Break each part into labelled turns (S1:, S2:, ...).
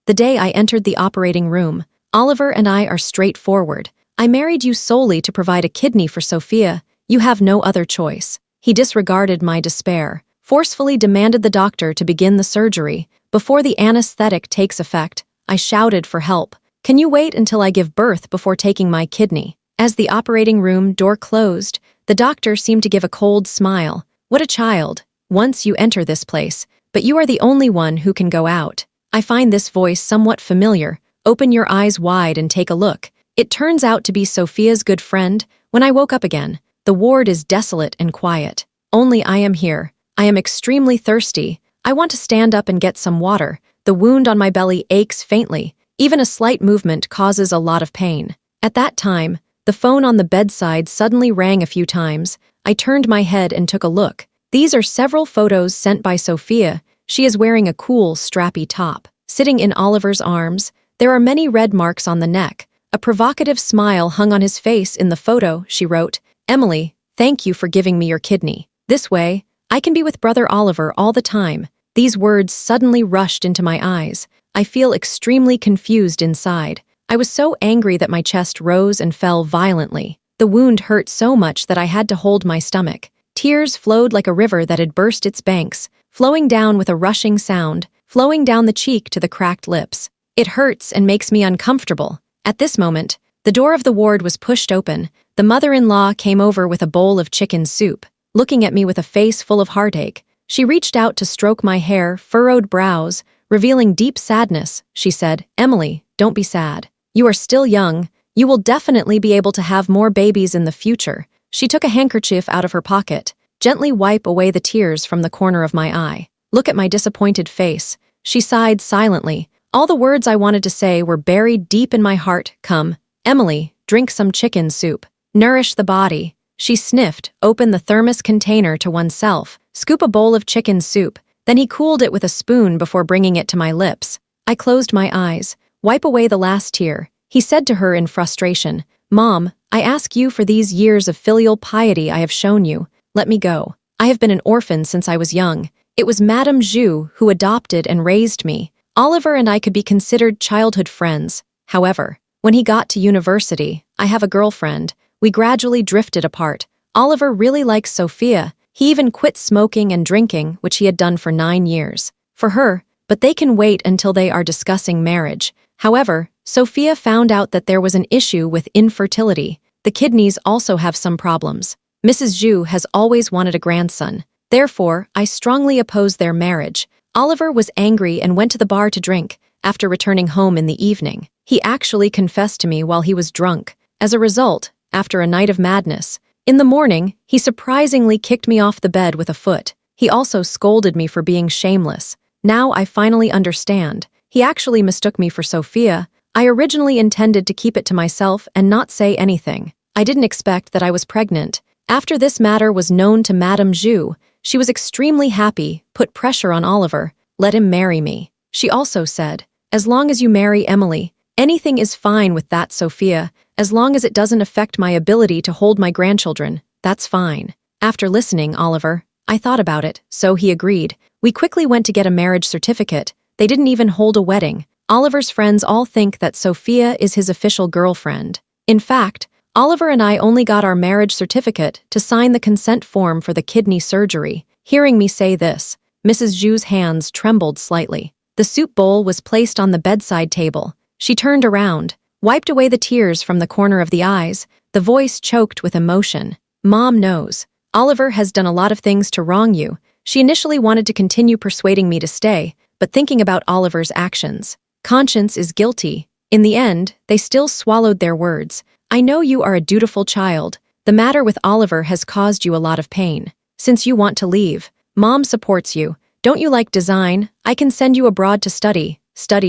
S1: The day I entered the operating room, Oliver and I are straightforward. I married you solely to provide a kidney for Sophia. You have no other choice. He disregarded my despair, forcefully demanded the doctor to begin the surgery. Before the anesthetic takes effect, I shouted for help. Can you wait until I give birth before taking my kidney? As the operating room door closed, the doctor seemed to give a cold smile. What a child. Once you enter this place, but you are the only one who can go out. I find this voice somewhat familiar. Open your eyes wide and take a look. It turns out to be Sophia's good friend. When I woke up again, the ward is desolate and quiet. Only I am here. I am extremely thirsty. I want to stand up and get some water. The wound on my belly aches faintly. Even a slight movement causes a lot of pain. At that time, the phone on the bedside suddenly rang a few times. I turned my head and took a look. These are several photos sent by Sophia. She is wearing a cool, strappy top. Sitting in Oliver's arms, there are many red marks on the neck. A provocative smile hung on his face in the photo. She wrote, "Emily, thank you for giving me your kidney. This way, I can be with brother Oliver all the time." These words suddenly rushed into my eyes. I feel extremely confused inside. I was so angry that my chest rose and fell violently. The wound hurt so much that I had to hold my stomach. Tears flowed like a river that had burst its banks, flowing down with a rushing sound, flowing down the cheek to the cracked lips. It hurts and makes me uncomfortable. At this moment, the door of the ward was pushed open. The mother-in-law came over with a bowl of chicken soup. Looking at me with a face full of heartache, she reached out to stroke my hair, furrowed brows, revealing deep sadness. She said, "Emily, don't be sad. You are still young. You will definitely be able to have more babies in the future." She took a handkerchief out of her pocket, gently wipe away the tears from the corner of my eye. Look at my disappointed face. She sighed silently. All the words I wanted to say were buried deep in my heart. "Come, Emily, drink some chicken soup. Nourish the body." She sniffed, opened the thermos container to oneself, scoop a bowl of chicken soup, then he cooled it with a spoon before bringing it to my lips. I closed my eyes. "Wipe away the last tear." He said to her in frustration, "Mom, I ask you for these years of filial piety I have shown you. Let me go. I have been an orphan since I was young. It was Madame Zhu who adopted and raised me. Oliver and I could be considered childhood friends. However, when he got to university, I have a girlfriend. We gradually drifted apart. Oliver really likes Sophia. He even quit smoking and drinking, which he had done for 9 years. For her, but they can wait until they are discussing marriage. However, Sophia found out that there was an issue with infertility. The kidneys also have some problems. Mrs. Zhu has always wanted a grandson. Therefore, I strongly oppose their marriage. Oliver was angry and went to the bar to drink. After returning home in the evening, he actually confessed to me while he was drunk. As a result, after a night of madness, in the morning, he surprisingly kicked me off the bed with a foot. He also scolded me for being shameless. Now I finally understand. He actually mistook me for Sophia. I originally intended to keep it to myself and not say anything. I didn't expect that I was pregnant. After this matter was known to Madame Zhu, she was extremely happy, put pressure on Oliver, let him marry me. She also said, "As long as you marry Emily, anything is fine with that, Sophia. As long as it doesn't affect my ability to hold my grandchildren, that's fine." After listening, Oliver, I thought about it, so he agreed. We quickly went to get a marriage certificate. They didn't even hold a wedding. Oliver's friends all think that Sophia is his official girlfriend. In fact, Oliver and I only got our marriage certificate to sign the consent form for the kidney surgery. Hearing me say this, Mrs. Zhu's hands trembled slightly. The soup bowl was placed on the bedside table. She turned around, wiped away the tears from the corner of the eyes, the voice choked with emotion. "Mom knows. Oliver has done a lot of things to wrong you. She initially wanted to continue persuading me to stay, but thinking about Oliver's actions, conscience is guilty. In the end, they still swallowed their words. I know you are a dutiful child. The matter with Oliver has caused you a lot of pain. Since you want to leave, Mom supports you. Don't you like design? I can send you abroad to study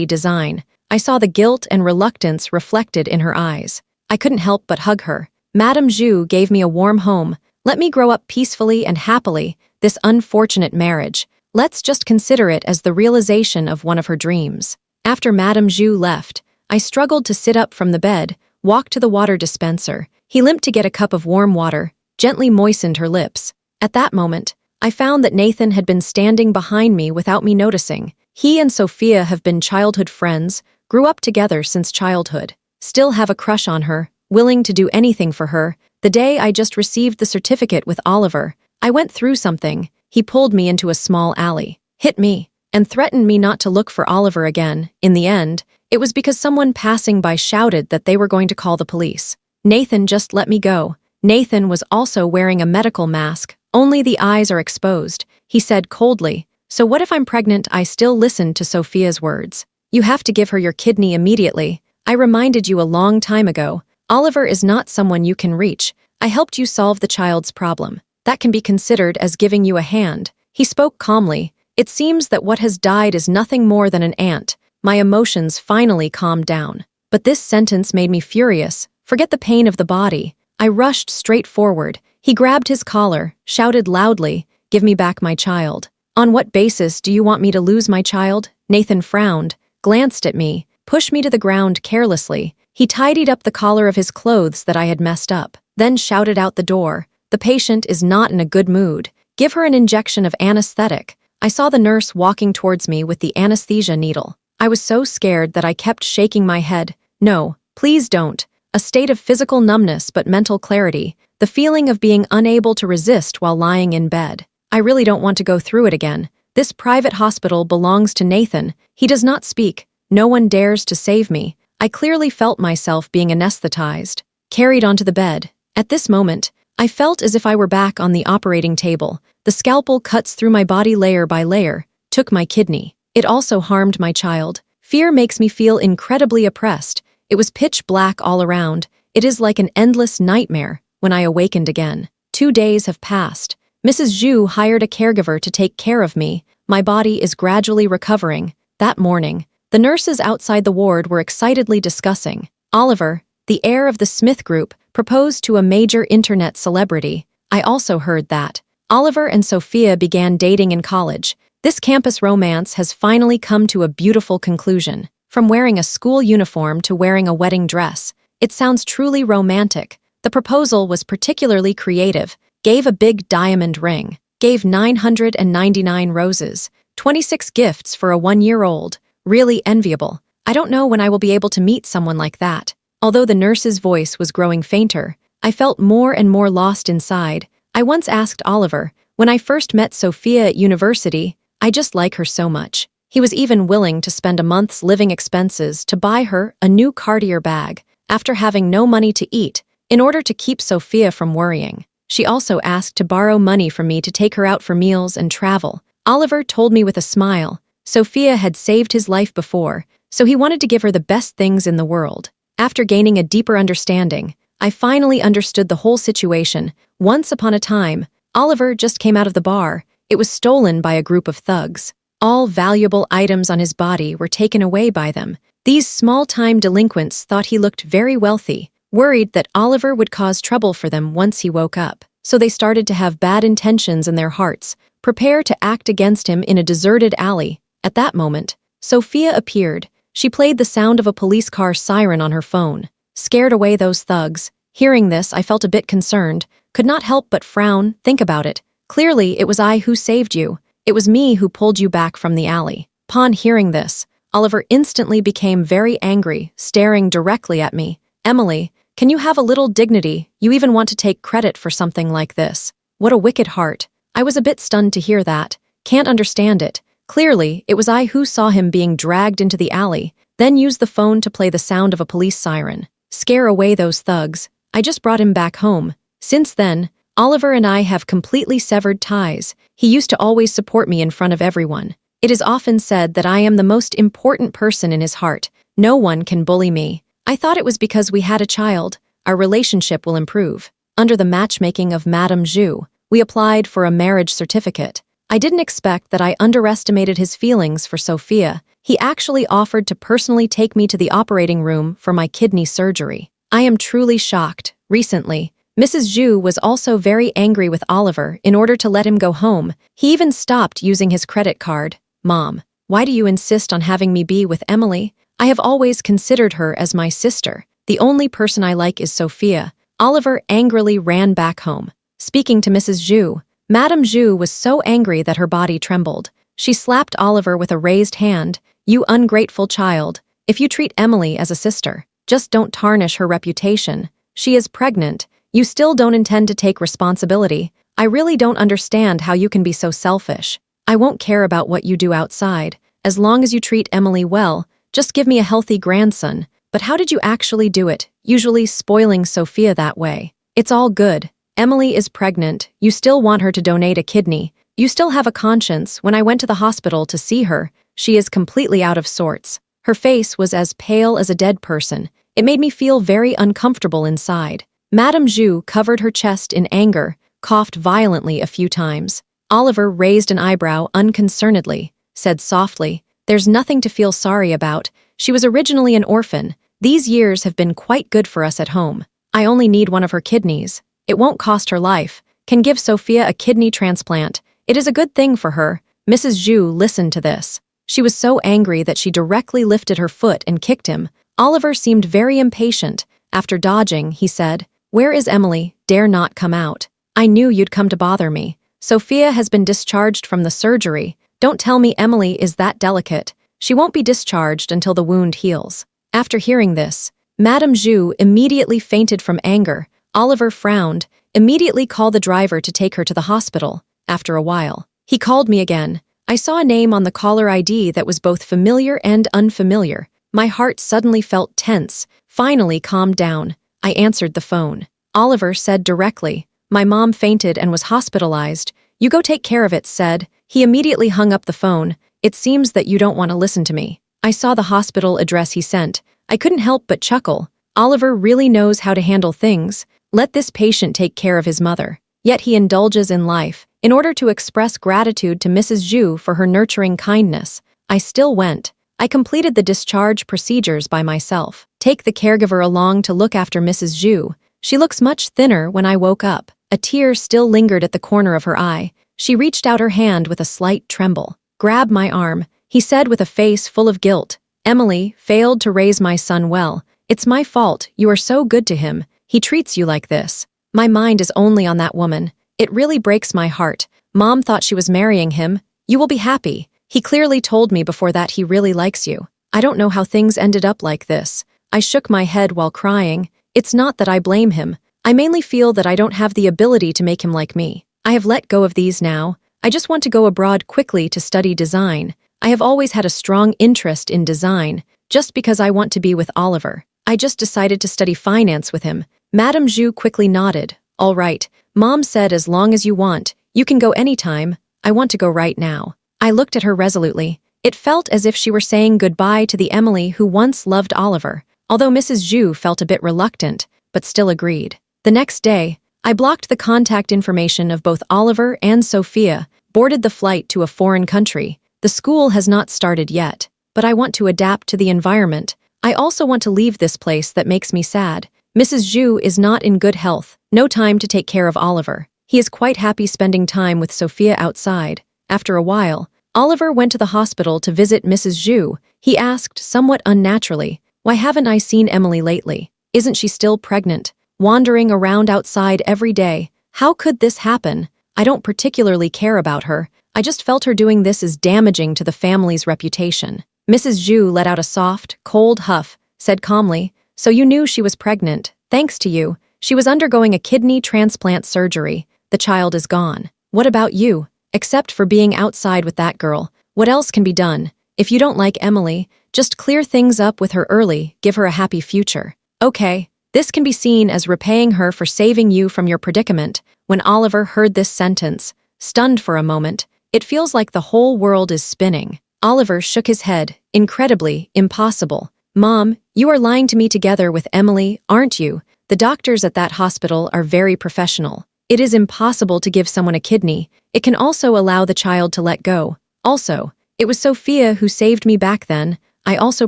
S1: design." I saw the guilt and reluctance reflected in her eyes. I couldn't help but hug her. Madame Zhu gave me a warm home. Let me grow up peacefully and happily. This unfortunate marriage, let's just consider it as the realization of one of her dreams. After Madame Zhu left, I struggled to sit up from the bed, walked to the water dispenser. He limped to get a cup of warm water, gently moistened her lips. At that moment, I found that Nathan had been standing behind me without me noticing. He and Sophia have been childhood friends, grew up together since childhood. Still have a crush on her, willing to do anything for her. The day I just received the certificate with Oliver, I went through something. He pulled me into a small alley, hit me, and threatened me not to look for Oliver again. In the end, it was because someone passing by shouted that they were going to call the police. Nathan just let me go. Nathan was also wearing a medical mask. Only the eyes are exposed. He said coldly, "So what if I'm pregnant?" I still listened to Sophia's words. "You have to give her your kidney immediately. I reminded you a long time ago. Oliver is not someone you can reach. I helped you solve the child's problem. That can be considered as giving you a hand." He spoke calmly. It seems that what has died is nothing more than an ant. My emotions finally calmed down. But this sentence made me furious. Forget the pain of the body. I rushed straight forward. He grabbed his collar, shouted loudly, "Give me back my child." "On what basis do you want me to lose my child?" Nathan frowned, glanced at me, pushed me to the ground carelessly. He tidied up the collar of his clothes that I had messed up, then shouted out the door, "The patient is not in a good mood. Give her an injection of anesthetic." I saw the nurse walking towards me with the anesthesia needle. I was so scared that I kept shaking my head. "No, please don't." A state of physical numbness but mental clarity, the feeling of being unable to resist while lying in bed. I really don't want to go through it again. This private hospital belongs to Nathan. He does not speak. No one dares to save me. I clearly felt myself being anesthetized, carried onto the bed. At this moment, I felt as if I were back on the operating table. The scalpel cuts through my body layer by layer, took my kidney. It also harmed my child. Fear makes me feel incredibly oppressed. It was pitch black all around. It is like an endless nightmare when I awakened again. 2 days have passed. Mrs. Zhu hired a caregiver to take care of me. My body is gradually recovering. That morning, the nurses outside the ward were excitedly discussing. Oliver, the heir of the Smith Group, proposed to a major internet celebrity. I also heard that. Oliver and Sophia began dating in college. This campus romance has finally come to a beautiful conclusion. From wearing a school uniform to wearing a wedding dress, it sounds truly romantic. The proposal was particularly creative. Gave a big diamond ring. Gave 999 roses. 26 gifts for a 1-year-old. Really enviable. I don't know when I will be able to meet someone like that. Although the nurse's voice was growing fainter, I felt more and more lost inside. I once asked Oliver, when I first met Sophia at university, I just like her so much. He was even willing to spend a month's living expenses to buy her a new Cartier bag after having no money to eat in order to keep Sophia from worrying. She also asked to borrow money from me to take her out for meals and travel. Oliver told me with a smile, Sophia had saved his life before, so he wanted to give her the best things in the world. After gaining a deeper understanding, I finally understood the whole situation. Once upon a time, Oliver just came out of the bar. It was stolen by a group of thugs. All valuable items on his body were taken away by them. These small-time delinquents thought he looked very wealthy, worried that Oliver would cause trouble for them once he woke up. So they started to have bad intentions in their hearts, prepare to act against him in a deserted alley. At that moment, Sophia appeared. She played the sound of a police car siren on her phone, scared away those thugs. Hearing this, I felt a bit concerned, could not help but frown. Think about it. Clearly, it was I who saved you. It was me who pulled you back from the alley. Upon hearing this, Oliver instantly became very angry, staring directly at me. "Emily, can you have a little dignity? You even want to take credit for something like this. What a wicked heart." I was a bit stunned to hear that. Can't understand it. Clearly, it was I who saw him being dragged into the alley, then used the phone to play the sound of a police siren. Scare away those thugs. I just brought him back home. Since then, Oliver and I have completely severed ties. He used to always support me in front of everyone. It is often said that I am the most important person in his heart. No one can bully me. I thought it was because we had a child. Our relationship will improve. Under the matchmaking of Madame Zhu, we applied for a marriage certificate. I didn't expect that I underestimated his feelings for Sophia. He actually offered to personally take me to the operating room for my kidney surgery. I am truly shocked. Recently, Mrs. Zhu was also very angry with Oliver in order to let him go home. He even stopped using his credit card. "Mom, why do you insist on having me be with Emily? I have always considered her as my sister. The only person I like is Sophia." Oliver angrily ran back home. Speaking to Mrs. Zhu, Madame Zhu was so angry that her body trembled. She slapped Oliver with a raised hand. You ungrateful child. If you treat Emily as a sister, just don't tarnish her reputation. She is pregnant. You still don't intend to take responsibility. I really don't understand how you can be so selfish. I won't care about what you do outside. As long as you treat Emily well, just give me a healthy grandson. But how did you actually do it, usually spoiling Sophia that way? It's all good. Emily is pregnant. You still want her to donate a kidney. You still have a conscience. When I went to the hospital to see her, she is completely out of sorts. Her face was as pale as a dead person. It made me feel very uncomfortable inside. Madame Zhu covered her chest in anger, coughed violently a few times. Oliver raised an eyebrow unconcernedly, said softly, "There's nothing to feel sorry about. She was originally an orphan. These years have been quite good for us at home. I only need one of her kidneys. It won't cost her life. Can give Sophia a kidney transplant. It is a good thing for her." Mrs. Zhu listened to this. She was so angry that she directly lifted her foot and kicked him. Oliver seemed very impatient. After dodging, he said, "Where is Emily? Dare not come out. I knew you'd come to bother me. Sophia has been discharged from the surgery. Don't tell me Emily is that delicate. She won't be discharged until the wound heals." After hearing this, Madame Zhu immediately fainted from anger. Oliver frowned, immediately called the driver to take her to the hospital. After a while, he called me again. I saw a name on the caller ID that was both familiar and unfamiliar. My heart suddenly felt tense, finally calmed down. I answered the phone. Oliver said directly, "My mom fainted and was hospitalized. You go take care of it," said. He immediately hung up the phone. "It seems that you don't want to listen to me." I saw the hospital address he sent. I couldn't help but chuckle. Oliver really knows how to handle things. Let this patient take care of his mother. Yet he indulges in life. In order to express gratitude to Mrs. Zhu for her nurturing kindness, I still went. I completed the discharge procedures by myself. Take the caregiver along to look after Mrs. Zhu. She looks much thinner when I woke up. A tear still lingered at the corner of her eye. She reached out her hand with a slight tremble. "Grab my arm," he said with a face full of guilt. "Emily failed to raise my son well. It's my fault. You are so good to him. He treats you like this." My mind is only on that woman. It really breaks my heart. Mom thought she was marrying him. You will be happy. He clearly told me before that he really likes you. I don't know how things ended up like this. I shook my head while crying. It's not that I blame him. I mainly feel that I don't have the ability to make him like me. I have let go of these now. I just want to go abroad quickly to study design. I have always had a strong interest in design, just because I want to be with Oliver. I just decided to study finance with him. Madame Zhu quickly nodded. "All right. Mom said as long as you want, you can go anytime. I want to go right now." I looked at her resolutely. It felt as if she were saying goodbye to the Emily who once loved Oliver, although Mrs. Zhu felt a bit reluctant, but still agreed. The next day, I blocked the contact information of both Oliver and Sophia, boarded the flight to a foreign country. The school has not started yet, but I want to adapt to the environment. I also want to leave this place that makes me sad. Mrs. Zhu is not in good health. No time to take care of Oliver. He is quite happy spending time with Sophia outside. After a while, Oliver went to the hospital to visit Mrs. Zhu. He asked, somewhat unnaturally, "Why haven't I seen Emily lately? Isn't she still pregnant? Wandering around outside every day. How could this happen? I don't particularly care about her. I just felt her doing this is damaging to the family's reputation." Mrs. Zhu let out a soft, cold huff, said calmly, "So you knew she was pregnant. Thanks to you. She was undergoing a kidney transplant surgery. The child is gone. What about you? Except for being outside with that girl, what else can be done? If you don't like Emily, just clear things up with her early, give her a happy future." Okay, this can be seen as repaying her for saving you from your predicament. When Oliver heard this sentence, stunned for a moment, it feels like the whole world is spinning. Oliver shook his head. Incredibly, impossible. "Mom, you are lying to me together with Emily, aren't you? The doctors at that hospital are very professional. It is impossible to give someone a kidney. It can also allow the child to let go. Also, it was Sophia who saved me back then. I also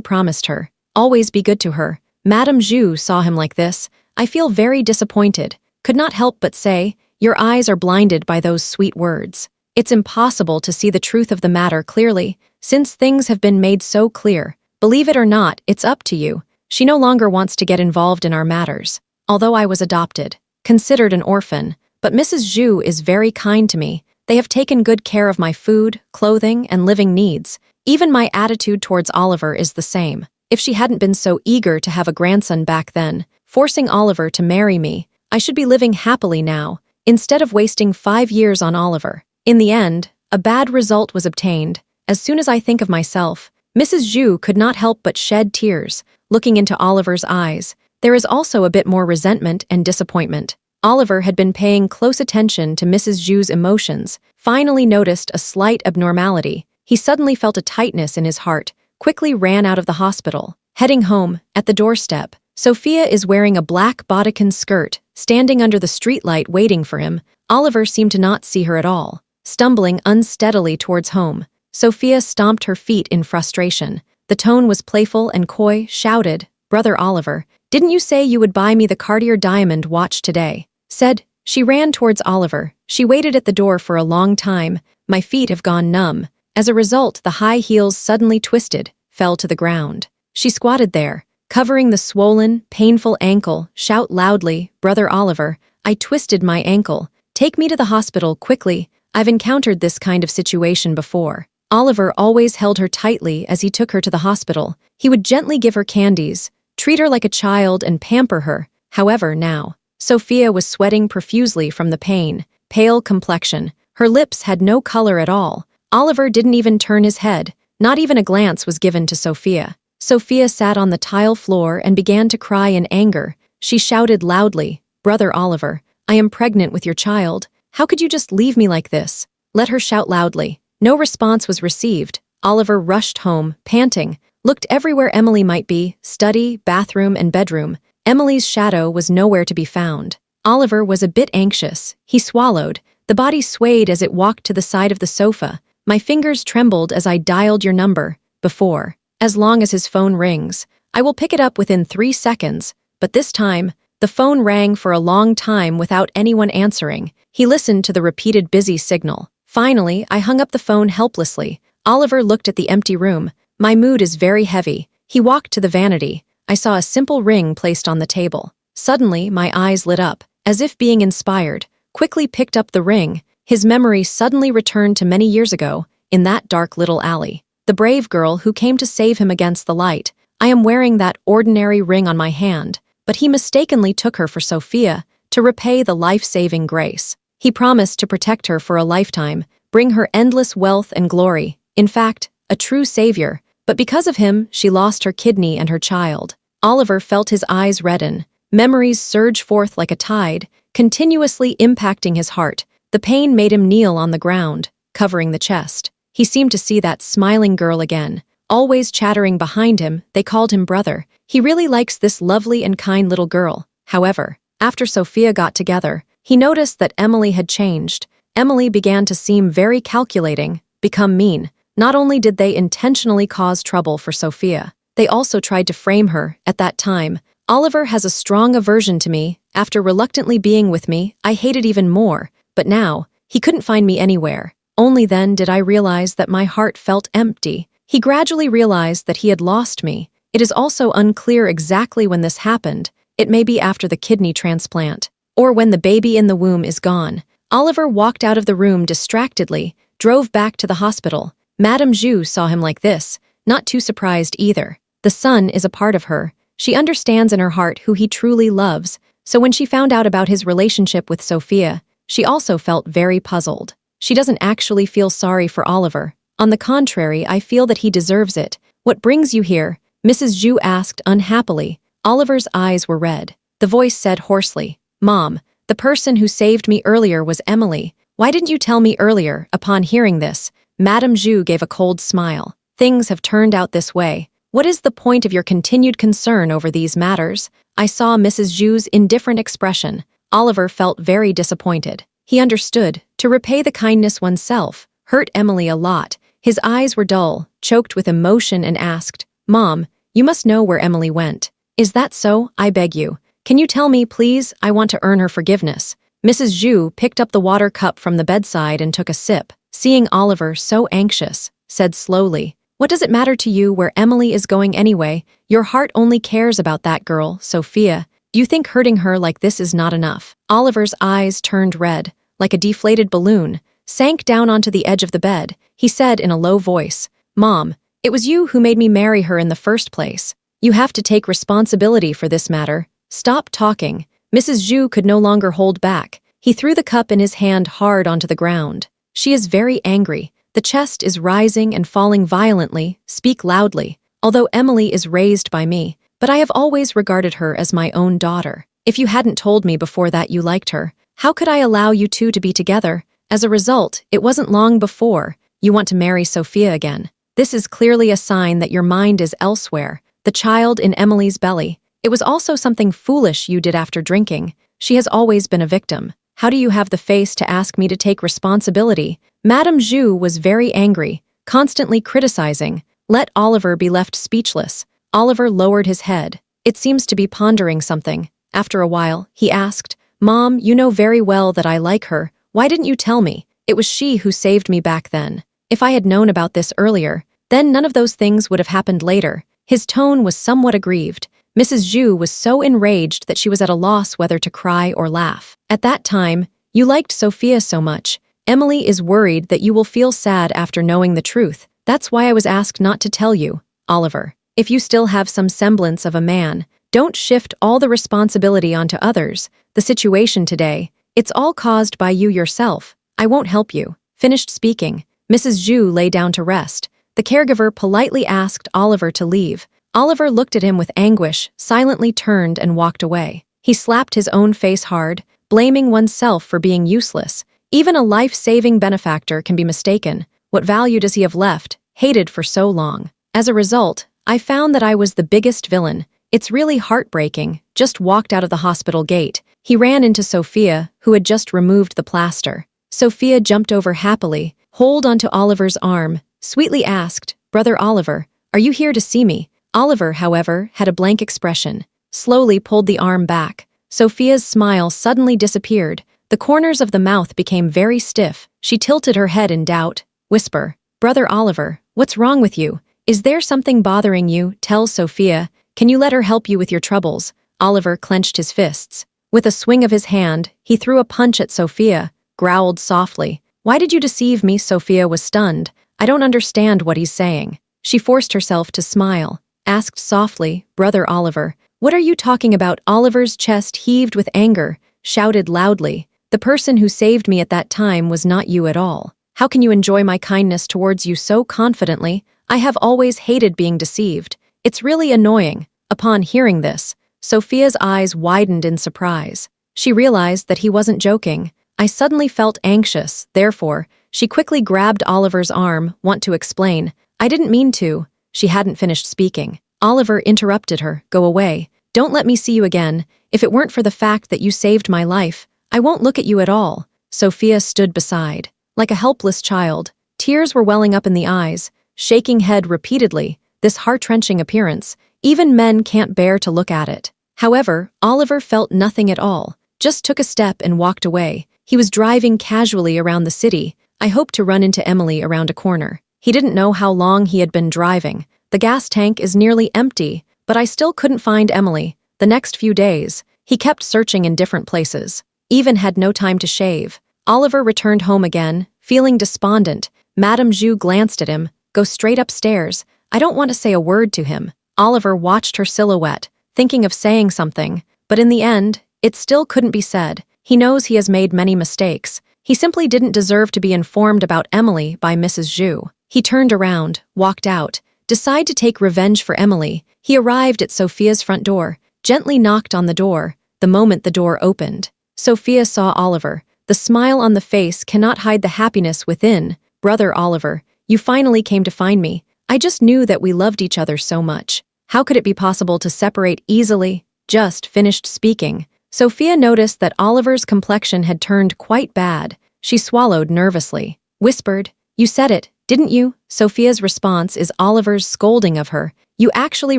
S1: promised her. Always be good to her." Madame Zhu saw him like this. I feel very disappointed. Could not help but say, "Your eyes are blinded by those sweet words." It's impossible to see the truth of the matter clearly, since things have been made so clear. Believe it or not, it's up to you. She no longer wants to get involved in our matters. Although I was adopted, considered an orphan, but Mrs. Zhu is very kind to me. They have taken good care of my food, clothing, and living needs. Even my attitude towards Oliver is the same. If she hadn't been so eager to have a grandson back then, forcing Oliver to marry me, I should be living happily now, instead of wasting 5 years on Oliver. In the end, a bad result was obtained. As soon as I think of myself, Mrs. Zhu could not help but shed tears, looking into Oliver's eyes. There is also a bit more resentment and disappointment. Oliver had been paying close attention to Mrs. Zhu's emotions, finally noticed a slight abnormality. He suddenly felt a tightness in his heart, quickly ran out of the hospital. Heading home, at the doorstep, Sophia is wearing a black bodycon skirt, standing under the streetlight waiting for him. Oliver seemed to not see her at all. Stumbling unsteadily towards home, Sophia stomped her feet in frustration. The tone was playful and coy, shouted, "Brother Oliver, didn't you say you would buy me the Cartier diamond watch today?" Said. She ran towards Oliver. She waited at the door for a long time. My feet have gone numb. As a result, the high heels suddenly twisted, fell to the ground. She squatted there, covering the swollen, painful ankle, shout loudly, "Brother Oliver, I twisted my ankle. Take me to the hospital quickly. I've encountered this kind of situation before." Oliver always held her tightly as he took her to the hospital. He would gently give her candies, treat her like a child and pamper her. However, now, Sophia was sweating profusely from the pain, pale complexion. Her lips had no color at all. Oliver didn't even turn his head. Not even a glance was given to Sophia. Sophia sat on the tile floor and began to cry in anger. She shouted loudly, "Brother Oliver, I am pregnant with your child. How could you just leave me like this?" Let her shout loudly. No response was received. Oliver rushed home, panting, looked everywhere Emily might be, study, bathroom, and bedroom. Emily's shadow was nowhere to be found. Oliver was a bit anxious. He swallowed. The body swayed as it walked to the side of the sofa. My fingers trembled as I dialed your number. Before. As long as his phone rings, I will pick it up within 3 seconds. But this time, the phone rang for a long time without anyone answering. He listened to the repeated busy signal. Finally, I hung up the phone helplessly. Oliver looked at the empty room. My mood is very heavy. He walked to the vanity. I saw a simple ring placed on the table. Suddenly, my eyes lit up, as if being inspired. Quickly picked up the ring. His memory suddenly returned to many years ago, in that dark little alley. The brave girl who came to save him against the light. I am wearing that ordinary ring on my hand, but he mistakenly took her for Sophia, to repay the life-saving grace. He promised to protect her for a lifetime, bring her endless wealth and glory. In fact, a true savior. But because of him, she lost her kidney and her child. Oliver felt his eyes redden. Memories surge forth like a tide, continuously impacting his heart. The pain made him kneel on the ground, covering the chest. He seemed to see that smiling girl again. Always chattering behind him, they called him brother. He really likes this lovely and kind little girl. However, after Sophia got together, he noticed that Emily had changed. Emily began to seem very calculating, become mean. Not only did they intentionally cause trouble for Sophia, they also tried to frame her. At that time, Oliver has a strong aversion to me. After reluctantly being with me, I hated even more. But now, he couldn't find me anywhere. Only then did I realize that my heart felt empty. He gradually realized that he had lost me. It is also unclear exactly when this happened. It may be after the kidney transplant, or when the baby in the womb is gone. Oliver walked out of the room distractedly, drove back to the hospital. Madame Zhu saw him like this, not too surprised either. The son is a part of her. She understands in her heart who he truly loves. So when she found out about his relationship with Sophia, she also felt very puzzled. She doesn't actually feel sorry for Oliver. On the contrary, I feel that he deserves it. "What brings you here?" Mrs. Zhu asked unhappily. Oliver's eyes were red. The voice said hoarsely, "Mom, the person who saved me earlier was Emily. Why didn't you tell me earlier?" Upon hearing this, Madame Zhu gave a cold smile. "Things have turned out this way. What is the point of your continued concern over these matters?" I saw Mrs. Zhu's indifferent expression. Oliver felt very disappointed. He understood. To repay the kindness oneself hurt Emily a lot. His eyes were dull, choked with emotion, and asked, "Mom, you must know where Emily went. Is that so? I beg you. Can you tell me, please? I want to earn her forgiveness." Mrs. Zhu picked up the water cup from the bedside and took a sip. Seeing Oliver so anxious, said slowly, "What does it matter to you where Emily is going anyway? Your heart only cares about that girl, Sophia. Do you think hurting her like this is not enough?" Oliver's eyes turned red, like a deflated balloon. sank down onto the edge of the bed. He said in a low voice, "Mom, it was you who made me marry her in the first place. You have to take responsibility for this matter. Stop talking." Mrs. Zhu could no longer hold back. He threw the cup in his hand hard onto the ground. "She is very angry. The chest is rising and falling violently. Speak loudly. Although Emily is raised by me, but I have always regarded her as my own daughter. If you hadn't told me before that you liked her, how could I allow you two to be together? As a result, it wasn't long before you want to marry Sophia again. This is clearly a sign that your mind is elsewhere, the child in Emily's belly. It was also something foolish you did after drinking. She has always been a victim. How do you have the face to ask me to take responsibility?" Madame Zhu was very angry, constantly criticizing. Let Oliver be left speechless. Oliver lowered his head. It seems to be pondering something. After a while, he asked, "Mom, you know very well that I like her. Why didn't you tell me? It was she who saved me back then. If I had known about this earlier, then none of those things would have happened later." His tone was somewhat aggrieved. Mrs. Zhu was so enraged that she was at a loss whether to cry or laugh. "At that time, you liked Sophia so much. Emily is worried that you will feel sad after knowing the truth. That's why I was asked not to tell you, Oliver. If you still have some semblance of a man, don't shift all the responsibility onto others. The situation today, it's all caused by you yourself. I won't help you." Finished speaking, Mrs. Zhu lay down to rest. The caregiver politely asked Oliver to leave. Oliver looked at him with anguish, silently turned and walked away. He slapped his own face hard, blaming oneself for being useless. Even a life-saving benefactor can be mistaken. What value does he have left, hated for so long? As a result, I found that I was the biggest villain. It's really heartbreaking. Just walked out of the hospital gate. He ran into Sophia, who had just removed the plaster. Sophia jumped over happily, hold onto Oliver's arm, sweetly asked, "Brother Oliver, are you here to see me?" Oliver, however, had a blank expression, slowly pulled the arm back. Sophia's smile suddenly disappeared. The corners of the mouth became very stiff. She tilted her head in doubt. Whisper, "Brother Oliver, what's wrong with you? Is there something bothering you? Tell Sophia. Can you let her help you with your troubles?" Oliver clenched his fists. With a swing of his hand, he threw a punch at Sophia, growled softly. "Why did you deceive me?" Sophia was stunned. "I don't understand what he's saying." She forced herself to smile, asked softly, "Brother Oliver, what are you talking about?" Oliver's chest heaved with anger, shouted loudly, "The person who saved me at that time was not you at all. How can you enjoy my kindness towards you so confidently? I have always hated being deceived. It's really annoying." Upon hearing this, Sophia's eyes widened in surprise. She realized that he wasn't joking. "I suddenly felt anxious, therefore," she quickly grabbed Oliver's arm, want to explain. "I didn't mean to." She hadn't finished speaking. Oliver interrupted her. "Go away. Don't let me see you again. If it weren't for the fact that you saved my life, I won't look at you at all." Sophia stood beside, like a helpless child. Tears were welling up in the eyes, shaking head repeatedly. This heart-wrenching appearance, even men can't bear to look at it. However, Oliver felt nothing at all, just took a step and walked away. He was driving casually around the city. "I hoped to run into Emily around a corner." He didn't know how long he had been driving. "The gas tank is nearly empty, but I still couldn't find Emily." The next few days, he kept searching in different places, even had no time to shave. Oliver returned home again, feeling despondent. Madame Zhu glanced at him. "Go straight upstairs. I don't want to say a word to him." Oliver watched her silhouette, thinking of saying something, but in the end, it still couldn't be said. He knows he has made many mistakes. He simply didn't deserve to be informed about Emily by Mrs. Zhu. He turned around, walked out, decided to take revenge for Emily. He arrived at Sophia's front door, gently knocked on the door. The moment the door opened, Sophia saw Oliver. The smile on the face cannot hide the happiness within. "Brother Oliver, you finally came to find me. I just knew that we loved each other so much. How could it be possible to separate easily?" Just finished speaking, Sophia noticed that Oliver's complexion had turned quite bad. She swallowed nervously, whispered, "You said it, didn't you?" Sophia's response is Oliver's scolding of her. "You actually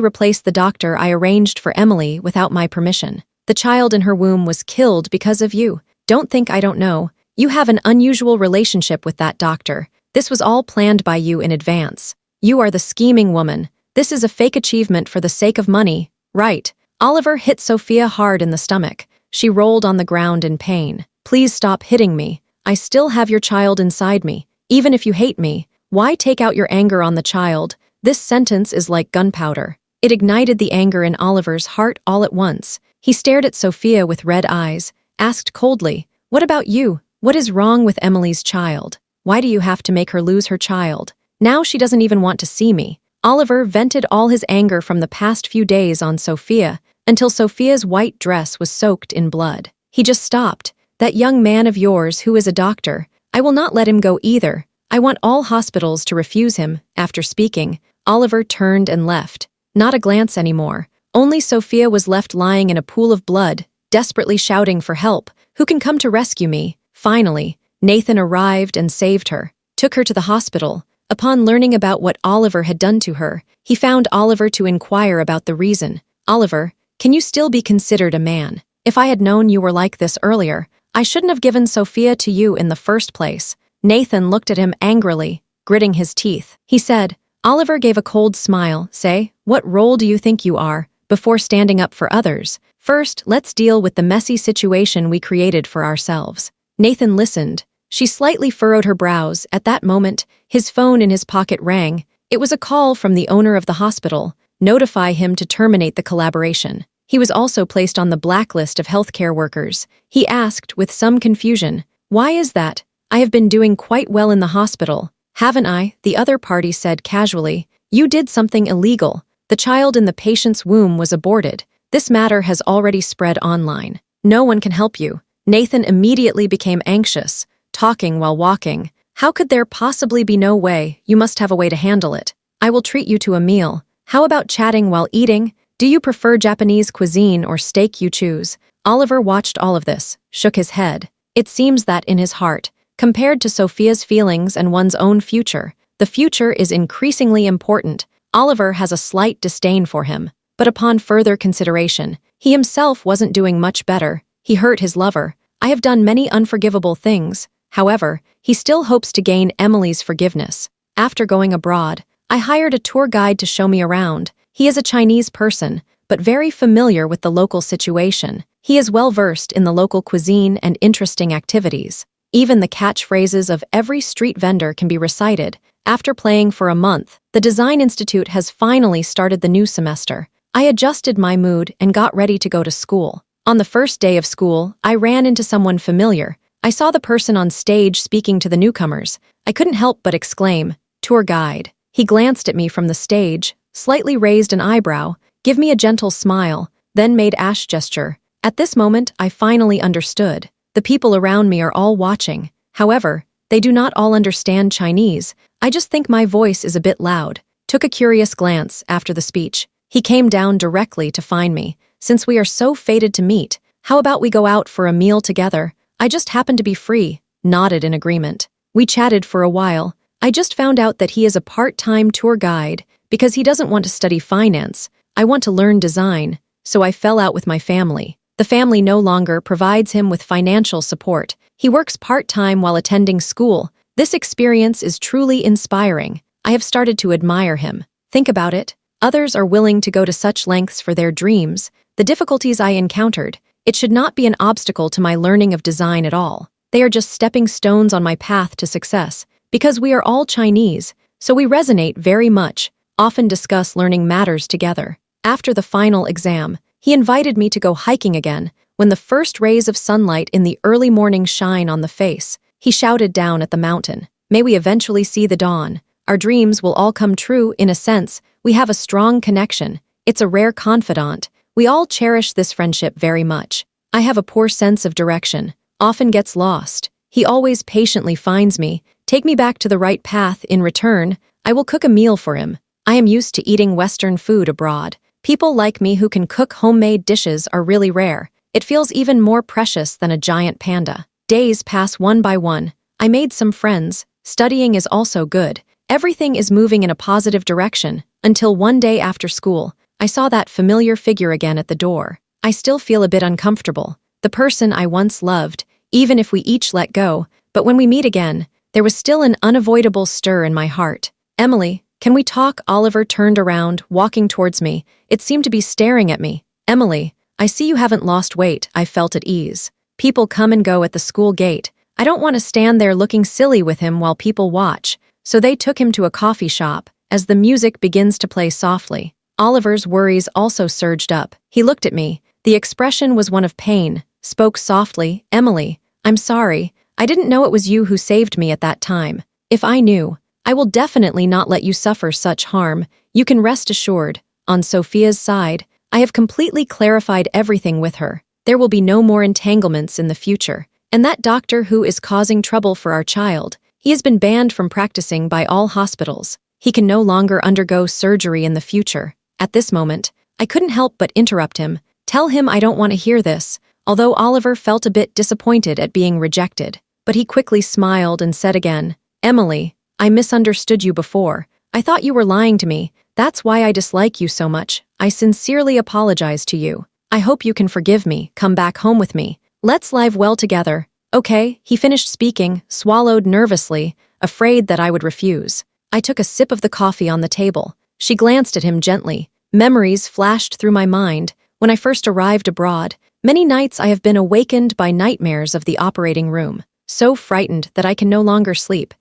S1: replaced the doctor I arranged for Emily without my permission. The child in her womb was killed because of you. Don't think I don't know. You have an unusual relationship with that doctor. This was all planned by you in advance. You are the scheming woman. This is a fake achievement for the sake of money, right?" Oliver hit Sophia hard in the stomach. She rolled on the ground in pain. "Please stop hitting me." I still have your child inside me. Even if you hate me, why take out your anger on the child? This sentence is like gunpowder. It ignited the anger in Oliver's heart all at once. He stared at Sophia with red eyes, asked coldly, "What about you? What is wrong with Emily's child? Why do you have to make her lose her child? Now she doesn't even want to see me." Oliver vented all his anger from the past few days on Sophia until Sophia's white dress was soaked in blood. He just stopped. "That young man of yours who is a doctor, I will not let him go either. I want all hospitals to refuse him." After speaking, Oliver turned and left. Not a glance anymore. Only Sophia was left lying in a pool of blood, desperately shouting for help. "Who can come to rescue me?" Finally, Nathan arrived and saved her, took her to the hospital. Upon learning about what Oliver had done to her, he found Oliver to inquire about the reason. "Oliver, can you still be considered a man? If I had known you were like this earlier, I shouldn't have given Sophia to you in the first place." Nathan looked at him angrily, gritting his teeth. He said, Oliver gave a cold smile, "Say, what role do you think you are?" before standing up for others. "First, let's deal with the messy situation we created for ourselves." Nathan listened. She slightly furrowed her brows. At that moment, his phone in his pocket rang. It was a call from the owner of the hospital. Notify him to terminate the collaboration. He was also placed on the blacklist of healthcare workers. He asked, with some confusion, "Why is that? I have been doing quite well in the hospital." "Haven't I?" the other party said casually. "You did something illegal. The child in the patient's womb was aborted. This matter has already spread online. No one can help you." Nathan immediately became anxious, talking while walking. "How could there possibly be no way? You must have a way to handle it. I will treat you to a meal. How about chatting while eating? Do you prefer Japanese cuisine or steak? You choose." Oliver watched all of this, shook his head. It seems that in his heart, compared to Sophia's feelings and one's own future, the future is increasingly important. Oliver has a slight disdain for him, but upon further consideration, he himself wasn't doing much better. He hurt his lover. "I have done many unforgivable things." However, he still hopes to gain Emily's forgiveness. "After going abroad, I hired a tour guide to show me around. He is a Chinese person, but very familiar with the local situation. He is well versed in the local cuisine and interesting activities. Even the catchphrases of every street vendor can be recited." After playing for a month, the Design Institute has finally started the new semester. I adjusted my mood and got ready to go to school. On the first day of school, I ran into someone familiar. I saw the person on stage speaking to the newcomers. I couldn't help but exclaim, "Tour guide." He glanced at me from the stage, slightly raised an eyebrow, gave me a gentle smile, then made ash gesture. At this moment, I finally understood. The people around me are all watching. However, they do not all understand Chinese. I just think my voice is a bit loud. Took a curious glance after the speech. He came down directly to find me. "Since we are so fated to meet, how about we go out for a meal together? I just happen to be free." Nodded in agreement. We chatted for a while. I just found out that he is a part-time tour guide because he doesn't want to study finance. I want to learn design, so I fell out with my family. The family no longer provides him with financial support. He works part-time while attending school. This experience is truly inspiring. I have started to admire him. Think about it. Others are willing to go to such lengths for their dreams. The difficulties I encountered, it should not be an obstacle to my learning of design at all. They are just stepping stones on my path to success. Because we are all Chinese, so we resonate very much, often discuss learning matters together. After the final exam, he invited me to go hiking again. When the first rays of sunlight in the early morning shine on the face, he shouted down at the mountain, "May we eventually see the dawn. Our dreams will all come true. In a sense, we have a strong connection. It's a rare confidant. We all cherish this friendship very much. I have a poor sense of direction, often gets lost. He always patiently finds me, take me back to the right path. In return, I will cook a meal for him. I am used to eating Western food abroad. People like me who can cook homemade dishes are really rare. It feels even more precious than a giant panda." Days pass one by one. I made some friends. Studying is also good. Everything is moving in a positive direction, until one day after school, I saw that familiar figure again at the door. I still feel a bit uncomfortable. The person I once loved, even if we each let go, but when we meet again, there was still an unavoidable stir in my heart. "Emily, can we talk?" Oliver turned around, walking towards me. It seemed to be staring at me. "Emily, I see you haven't lost weight." I felt at ease. People come and go at the school gate. I don't want to stand there looking silly with him while people watch, so they took him to a coffee shop. As the music begins to play softly, Oliver's worries also surged up. He looked at me. The expression was one of pain. Spoke softly, "Emily, I'm sorry. I didn't know it was you who saved me at that time. If I knew, I will definitely not let you suffer such harm. You can rest assured." On Sophia's side, I have completely clarified everything with her. There will be no more entanglements in the future. And that doctor who is causing trouble for our child, he has been banned from practicing by all hospitals. He can no longer undergo surgery in the future. At this moment, I couldn't help but interrupt him. Tell him I don't want to hear this, although Oliver felt a bit disappointed at being rejected. But he quickly smiled and said again, "Emily, I misunderstood you before. I thought you were lying to me. That's why I dislike you so much. I sincerely apologize to you. I hope you can forgive me. Come back home with me. Let's live well together." "Okay," he finished speaking, swallowed nervously, afraid that I would refuse. I took a sip of the coffee on the table. She glanced at him gently. Memories flashed through my mind. When I first arrived abroad, many nights I have been awakened by nightmares of the operating room, so frightened that I can no longer sleep.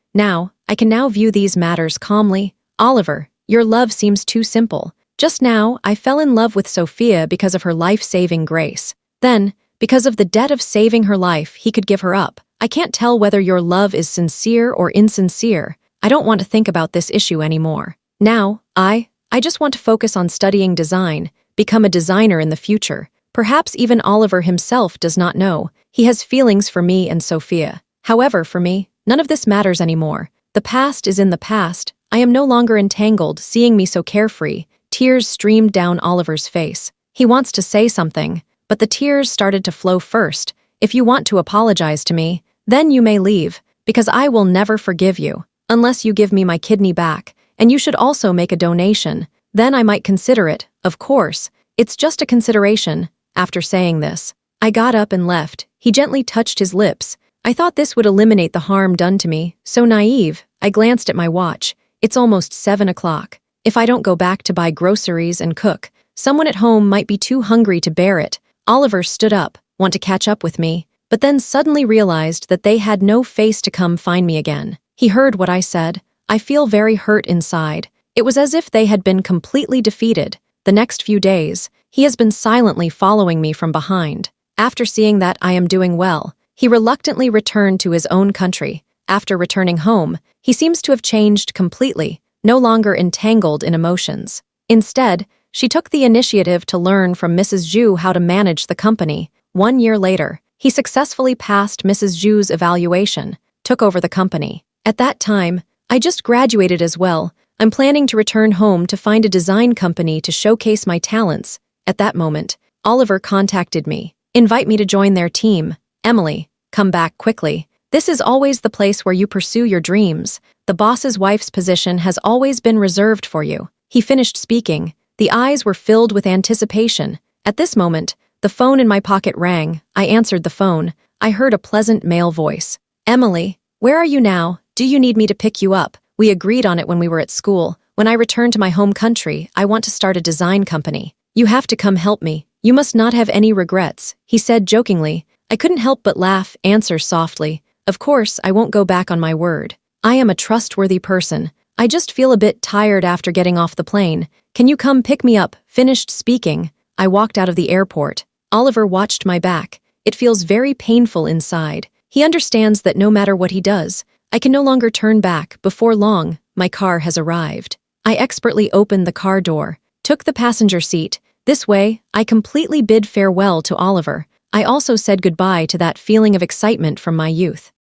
S1: I can now view these matters calmly. "Oliver, your love seems too simple. Just now, I fell in love with Sophia because of her life-saving grace. Then, because of the debt of saving her life, he could give her up. I can't tell whether your love is sincere or insincere. I don't want to think about this issue anymore. Now, I just want to focus on studying design, become a designer in the future. Perhaps even Oliver himself does not know. He has feelings for me and Sophia. However, for me, none of this matters anymore. The past is in the past. I am no longer entangled, seeing me so carefree." Tears streamed down Oliver's face. He wants to say something, but the tears started to flow first. "If you want to apologize to me, then you may leave, because I will never forgive you. Unless you give me my kidney back, and you should also make a donation. Then I might consider it, of course. It's just a consideration." After saying this, I got up and left. He gently touched his lips. I thought this would eliminate the harm done to me. So naive. I glanced at my watch. It's almost 7 o'clock. If I don't go back to buy groceries and cook, someone at home might be too hungry to bear it. Oliver stood up, want to catch up with me, but then suddenly realized that they had no face to come find me again. He heard what I said. I feel very hurt inside. It was as if they had been completely defeated. The next few days, he has been silently following me from behind. After seeing that I am doing well, he reluctantly returned to his own country. After returning home, he seems to have changed completely, no longer entangled in emotions. Instead, she took the initiative to learn from Mrs. Zhu how to manage the company. 1 year later, he successfully passed Mrs. Zhu's evaluation, took over the company. At that time, I just graduated as well. I'm planning to return home to find a design company to showcase my talents. At that moment, Oliver contacted me. "Invite me to join their team. Emily, come back quickly. This is always the place where you pursue your dreams. The boss's wife's position has always been reserved for you." He finished speaking. The eyes were filled with anticipation. At this moment, the phone in my pocket rang. I answered the phone. I heard a pleasant male voice. "Emily, where are you now? Do you need me to pick you up? We agreed on it when we were at school. When I return to my home country, I want to start a design company. You have to come help me. You must not have any regrets," he said jokingly. I couldn't help but laugh, answer softly. "Of course, I won't go back on my word. I am a trustworthy person. I just feel a bit tired after getting off the plane. Can you come pick me up?" Finished speaking, I walked out of the airport. Oliver watched my back. It feels very painful inside. He understands that no matter what he does, I can no longer turn back. Before long, my car has arrived. I expertly opened the car door, took the passenger seat. This way, I completely bid farewell to Oliver. I also said goodbye to that feeling of excitement from my youth.